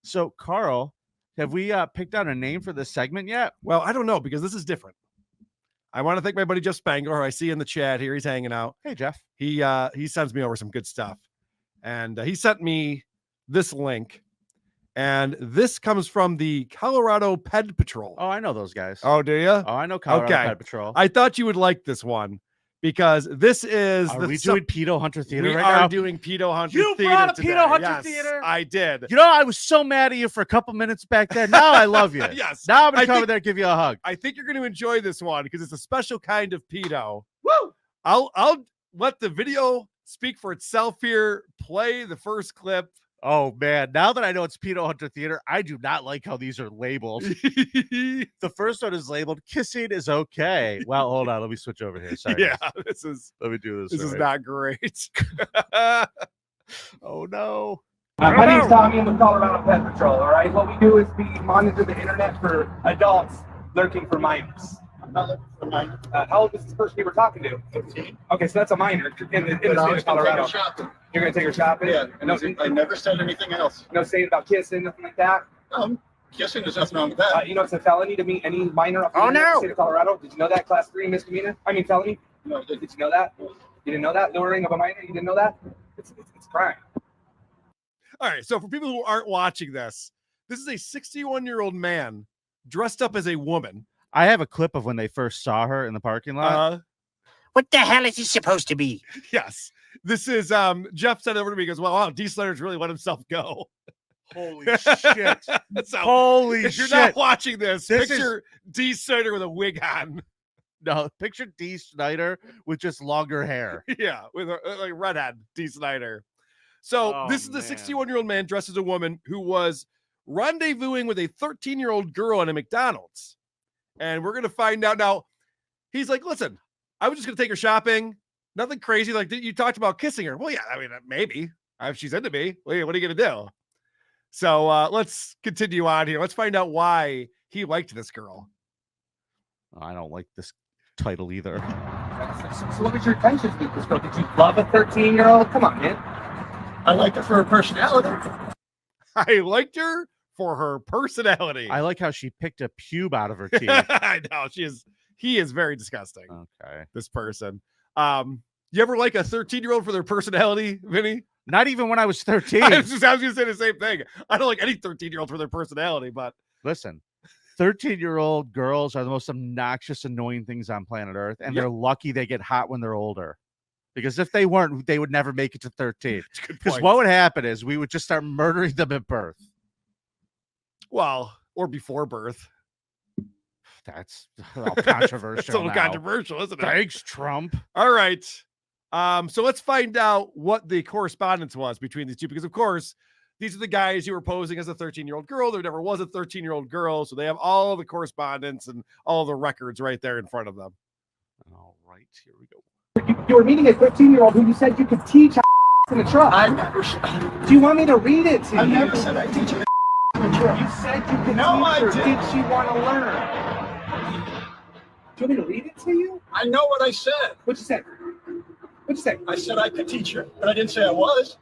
So, Carl, have we picked out a name for this segment yet? Well, I don't know, because this is different. I want to thank my buddy Jeff Spangler, who I see in the chat here. He's hanging out. Hey, Jeff. He sends me over some good stuff. And he sent me this link. And this comes from the Colorado Ped Patrol. Oh, I know those guys. Oh, do you? Oh, I know Colorado Ped Patrol. I thought you would like this one, because this is Are we doing Pedo Hunter Theater we right are now? doing Pedo Hunter You Theater brought a today. Pedo Hunter Yes, Theater? I did. You know, I was so mad at you for a couple minutes back then. Now I love you. Yes. Now I'm going to come over there and give you a hug. I think you're going to enjoy this one, because it's a special kind of pedo. Woo! I'll let the video speak for itself here. Play the first clip. Oh, man. Now that I know it's Pedo Hunter Theater, I do not like how these are labeled. The first one is labeled, kissing is okay. Well, hold on. Let me switch over here. Sorry. Yeah, guys. Let me do this. This is not great. Oh, no. My name's Tommy. I'm with Colorado Pet Patrol, all right? What we do is we monitor the internet for adults lurking for minors. I'm not looking for minors. How old is this person you were talking to? 15. Okay, so that's a minor in the state of Colorado. You're going to take her shopping? Yeah, No, I never said anything else. no saying about kissing, nothing like that? Kissing, there's nothing wrong with that. You know it's a felony to meet any minor up in the state of Colorado? Did you know that? Class 3 misdemeanor? I mean felony? No, Did you know that? You didn't know that? Luring of a minor? You didn't know that? It's crime. All right, so for people who aren't watching this is a 61-year-old man dressed up as a woman. I have a clip of when they first saw her in the parking lot. What the hell is this supposed to be? Yes. This is Jeff sent it over to me. He goes, well, wow, D. Snyder's really let himself go. Holy shit. So, Holy if you're shit. not watching this This picture D. Snyder with a wig on. No, picture D. Snyder with just longer hair. Yeah, with a like redhead D. Snyder. So this is the 61-year-old man dressed as a woman who was rendezvousing with a 13-year-old girl at a McDonald's. And we're going to find out now. He's like, listen, I was just going to take her shopping. Nothing crazy. Like, you talked about kissing her. Well, yeah, I mean, maybe. If she's into me, what are you going to do? So let's continue on here. Let's find out why he liked this girl. I don't like this title either. So what was your intentions with this girl? Did you love a 13-year-old? Come on, man. I liked her for her personality. I liked her for her personality. I like how she picked a pube out of her teeth. I know. He is very disgusting. Okay. This person. You ever like a 13-year-old for their personality, Vinny? Not even when I was 13. I was going to say the same thing. I don't like any 13-year-old for their personality, but listen, 13-year-old girls are the most obnoxious, annoying things on planet Earth, and they're lucky they get hot when they're older. Because if they weren't, they would never make it to 13. Because what would happen is we would just start murdering them at birth. Well, or before birth. That's all controversial. It's a little controversial, isn't it? Thanks, Trump. All right. So let's find out what the correspondence was between these two, because of course, these are the guys who were posing as a 13-year-old girl. There never was a 13-year-old girl, so they have all the correspondence and all the records right there in front of them. All right, here we go. You were meeting a 15-year-old who you said you could teach in the truck. I never Do you want me to read it to you? I never said I teach her in the truck. You said you could No, teach I her. didn't. Did she want to learn? Do you want me to read it to you? I know what I said. What'd you say? What'd you say? I said I could teach her, but I didn't say I was.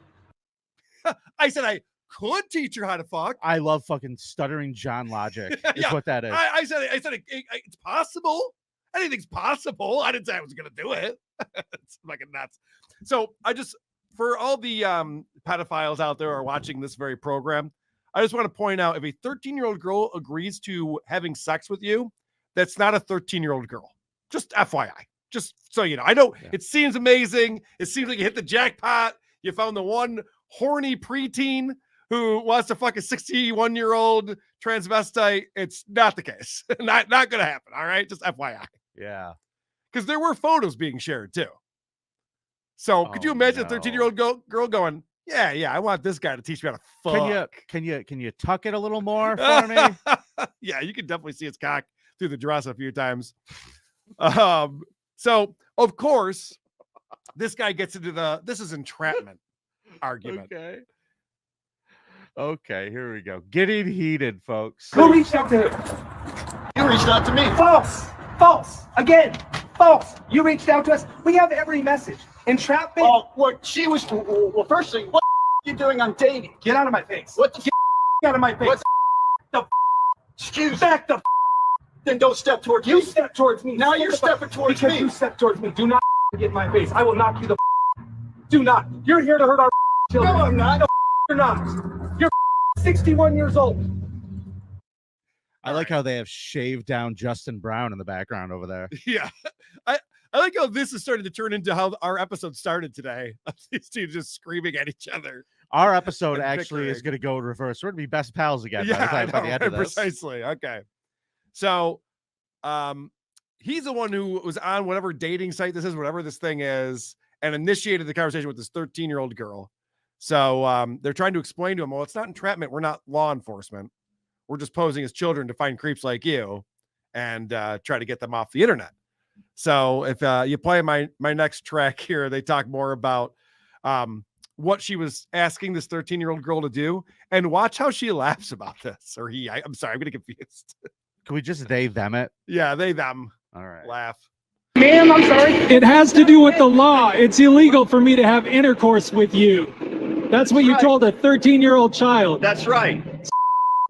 I said I could teach her how to fuck. I love fucking stuttering John logic. Is Yeah, what that is. I said it's possible. Anything's possible. I didn't say I was going to do it. It's fucking nuts. So for all the pedophiles out there who are watching this very program, I just want to point out, if a 13-year-old girl agrees to having sex with you, that's not a 13-year-old girl. Just FYI. Just so you know. I know It seems amazing. It seems like you hit the jackpot. You found the one horny preteen who wants to fuck a 61-year-old transvestite. It's not the case. Not going to happen. All right. Just FYI. Yeah. Because there were photos being shared too. So could you imagine a 13-year-old girl going, yeah, I want this guy to teach me how to fuck. Can you tuck it a little more for me? Yeah, you can definitely see its cock through the dress a few times. So of course, this guy gets into this is entrapment argument. Okay, here we go. Getting heated, folks. Who reached out to her? You reached out to me. False. Again, false. You reached out to us. We have every message. Entrapment. Well, first thing, what are you doing on dating? Get out of my face. What the out of my face. What the Excuse back the Then don't step towards you me. step towards me. Now you're stepping towards because me. you step towards me. Do not get in my face. I will knock you the do not. You're here to hurt our children. No, I'm not. No, you're not. You're 61 years old. I like how they have shaved down Justin Brown in the background over there. Yeah. I like how this is starting to turn into how our episode started today. These two just screaming at each other. Our episode And actually is bickering. going to go in reverse. We're going to be best pals again Yeah, by the end of this. precisely. Okay. So he's the one who was on whatever dating site this is, whatever this thing is, and initiated the conversation with this 13-year-old girl. So they're trying to explain to him, well, it's not entrapment. We're not law enforcement. We're just posing as children to find creeps like you and try to get them off the internet. So if you play my next track here, they talk more about what she was asking this 13-year-old girl to do, and watch how she laughs about this. Or I'm sorry, I'm getting confused. Can we just they them it? Yeah, they them All right. laugh. Ma'am, I'm sorry. It has to do with the law. It's illegal for me to have intercourse with you. That's what you Right. told a 13-year-old child. That's right.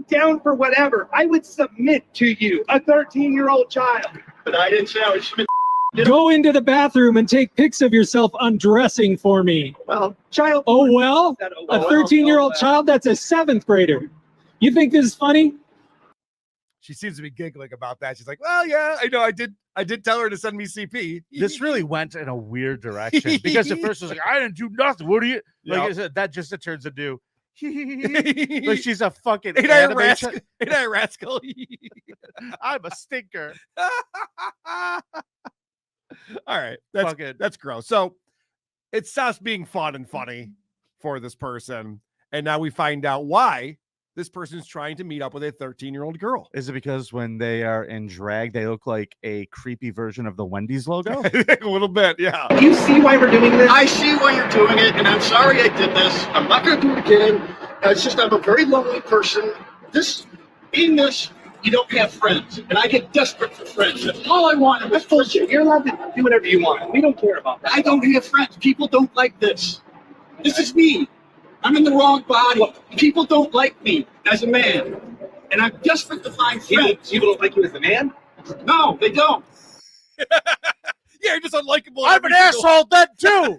Down for whatever. I would submit to you, a 13-year-old child. But I didn't say I was. Go into the bathroom and take pics of yourself undressing for me. Well, Child. Oh, well, That- a 13-year-old child, that's a 7th grader. You think this is funny? She seems to be giggling about that. She's like, well, yeah, I know. I did tell her to send me CP. This really went in a weird direction because at first it was like, I didn't do nothing. What are you? Like Yep. I said, that just turns into like she's a fucking Ain't I a animation. rascal? Ain't I a rascal? I'm a stinker. All right. That's Fucking that's gross. So it stops being fun and funny for this person. And now we find out why this person's trying to meet up with a 13-year-old girl. Is it because when they are in drag, they look like a creepy version of the Wendy's logo? A little bit, yeah. Do you see why we're doing this? I see why you're doing it, and I'm sorry I did this. I'm not going to do it again. It's just I'm a very lonely person. Being this, you don't have friends, and I get desperate for friends. That's all I want in this That's bullshit. You're allowed to do whatever you want. We don't care about that. I don't have friends. People don't like this. This is me. I'm in the wrong body. People don't like me as a man, and I'm desperate to find friends. People don't like you as a man? No, they don't. Yeah, you're just unlikable. I'm an asshole then too.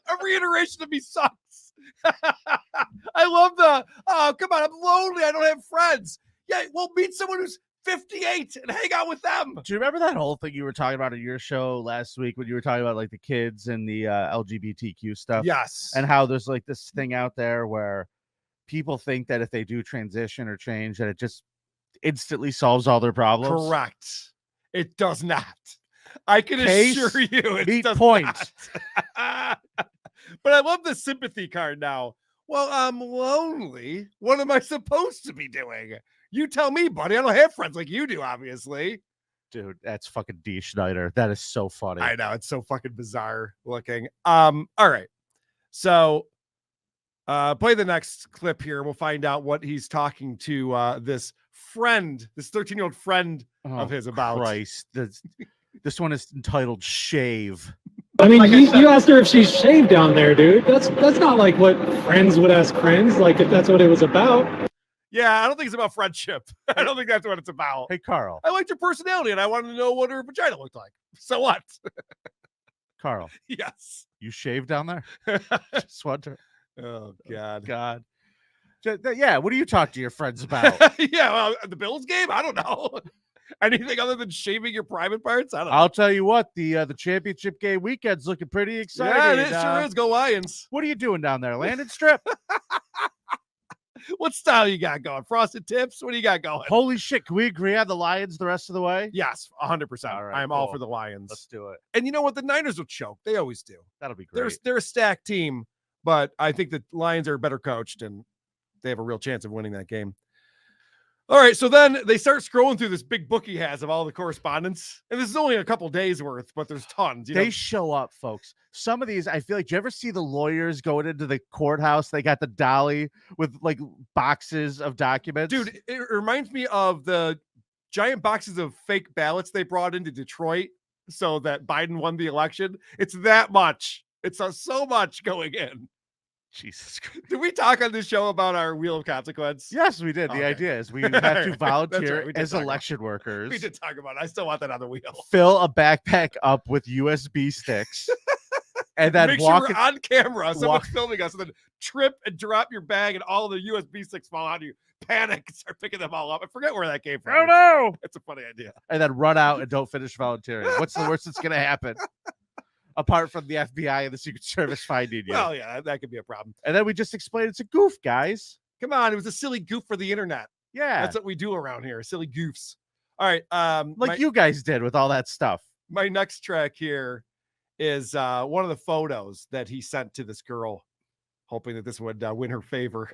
Every iteration of me sucks. I love oh, come on, I'm lonely. I don't have friends. Yeah, well, meet someone who's 58 and hang out with them. Do you remember that whole thing you were talking about in your show last week when you were talking about like the kids and the LGBTQ stuff? Yes. And how there's like this thing out there where people think that if they do transition or change, that it just instantly solves all their problems. Correct. It does not. I can Case, assure you it meet does point. not. But I love the sympathy card now. Well, I'm lonely. What am I supposed to be doing? You tell me, buddy. I don't have friends like you do, obviously. Dude, that's fucking D. Schneider. That is so funny. I know. It's so fucking bizarre looking. All right. So play the next clip here. We'll find out what he's talking to this friend, this 13-year-old friend of his about. Christ. This one is entitled Shave. I mean, Like I said- you asked her if she's shaved down there, dude. That's not like what friends would ask friends, like if that's what it was about. Yeah, I don't think it's about friendship. I don't think that's what it's about. Hey, Carl. I liked her personality and I wanted to know what her vagina looked like. So what? Carl, Yes. you shaved down there? Just wonder. Oh, God. God. Yeah, what do you talk to your friends about? Yeah, well, the Bills game? I don't know. Anything other than shaving your private parts? I don't know. I'll tell you what, the championship game weekend's looking pretty exciting. Yeah, it sure is. Go Lions. What are you doing down there? Landed strip? What style you got going? Frosted tips? What do you got going? Holy shit. Can we agree on the Lions the rest of the way? Yes, 100%. All right, I'm all cool. for the Lions. Let's do it. And you know what? The Niners will choke. They always do. That'll be great. They're a stacked team, but I think the Lions are better coached and they have a real chance of winning that game. All right, so then they start scrolling through this big book he has of all the correspondence, and this is only a couple days worth, but there's tons. You know? They show up, folks. Some of these, I feel like, do you ever see the lawyers going into the courthouse? They got the dolly with like boxes of documents. Dude, it reminds me of the giant boxes of fake ballots they brought into Detroit so that Biden won the election. It's that much. It's so much going in. Jesus Christ. Did we talk on this show about our wheel of consequence? Yes, we did. The Okay. idea is we have to That's volunteer right, we did as talk about election We workers, did talk about it. I still want that on the wheel. fill a backpack up with USB sticks, and then Make walk. sure we're on camera. Someone's walk- filming us, and then trip and drop your bag, and all the USB sticks fall on you. Panic and start picking them all up. I forget where that came from. Oh no! It's a funny idea. And then run out and don't finish volunteering. What's the worst that's gonna happen? Apart from the FBI and the Secret Service finding you. Well, yeah, that could be a problem. And then we just explained it's a goof, guys. Come on, it was a silly goof for the internet. Yeah. That's what we do around here, silly goofs. All right, like you guys did with all that stuff. my next track here is one of the photos that he sent to this girl, hoping that this would win her favor.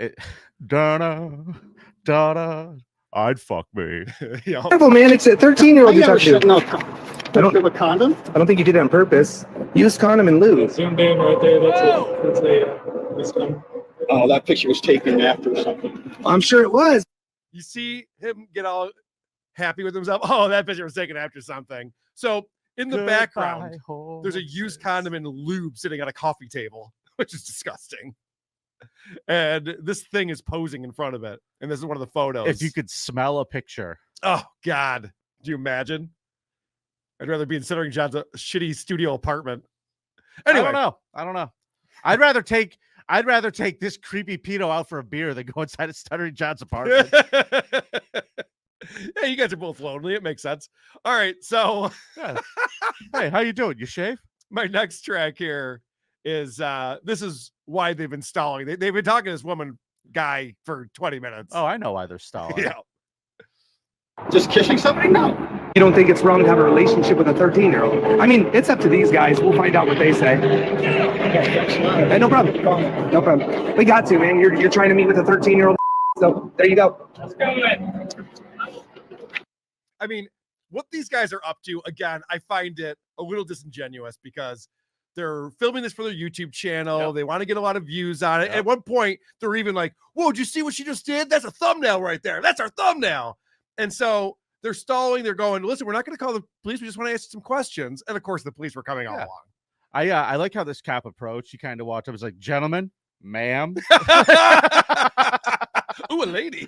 Donna, I'd fuck me. You know, Careful, man. It's a 13-year-old you're talking to. I don't have a condom. I don't think you did it on purpose. Use condom and lube. Zoomed in right there. That's this one. Oh, that picture was taken after something. I'm sure it was. you see him get all happy with himself. Oh, that picture was taken after something. So in the background, there's a used condom and lube sitting at a coffee table, which is disgusting. And this thing is posing in front of it. And this is one of the photos. If you could smell a picture. Oh, God. Do you imagine? I'd rather be in Stuttering John's a shitty studio apartment. Anyway. I don't know. I'd rather take this creepy pedo out for a beer than go inside a Stuttering John's apartment. Yeah, you guys are both lonely. It makes sense. All right. So Yeah. Hey, how you doing? You shave? my next track here is this is why they've been stalling. They've been talking to this woman guy for 20 minutes. Oh, I know why they're stalling. yeah. Just kissing somebody? No. You don't think it's wrong to have a relationship with a 13-year-old? I mean, it's up to these guys. We'll find out what they say. Hey, no problem. No problem. We got to, man. You're trying to meet with a 13-year-old. So there you go. I mean, what these guys are up to, again, I find it a little disingenuous because they're filming this for their YouTube channel. Yep. They want to get a lot of views on it. Yep. At one point, they're even like, whoa, did you see what she just did? That's a thumbnail right there. That's our thumbnail. And so they're stalling. They're going, listen, we're not going to call the police. We just want to ask you some questions. And of course, the police were coming all Yeah. along. I like how this cop approached. He kind of walked up. Was like, gentlemen, ma'am. Ooh, a lady.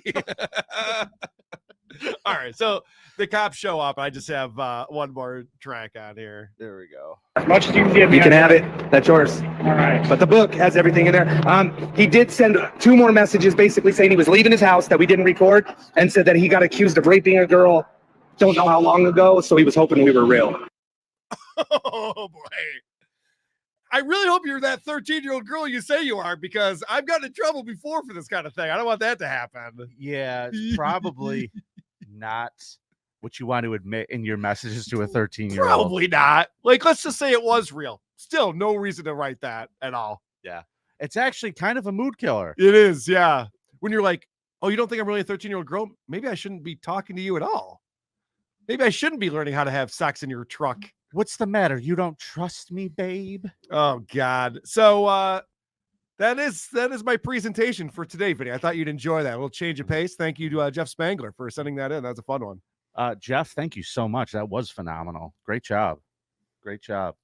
All right. So the cops show up. I just have one more track on here. There we go. As much as you can have it. That's yours. All right. But the book has everything in there. He did send 2 more messages basically saying he was leaving his house that we didn't record and said that he got accused of raping a girl. Don't know how long ago. So he was hoping we were real. Oh, boy. I really hope you're that 13-year-old girl you say you are, because I've gotten in trouble before for this kind of thing. I don't want that to happen. Yeah, it's probably not what you want to admit in your messages to a 13-year-old. Probably not. Like, let's just say it was real. Still, no reason to write that at all. Yeah. It's actually kind of a mood killer. It is, yeah. When you're like, oh, you don't think I'm really a 13-year-old girl? Maybe I shouldn't be talking to you at all. Maybe I shouldn't be learning how to have sex in your truck. What's the matter? You don't trust me, babe? Oh, God. So that is my presentation for today, Vinny. I thought you'd enjoy that. A little change of pace. Thank you to Jeff Spangler for sending that in. That's a fun one. Jeff, thank you so much. That was phenomenal. Great job. Great job.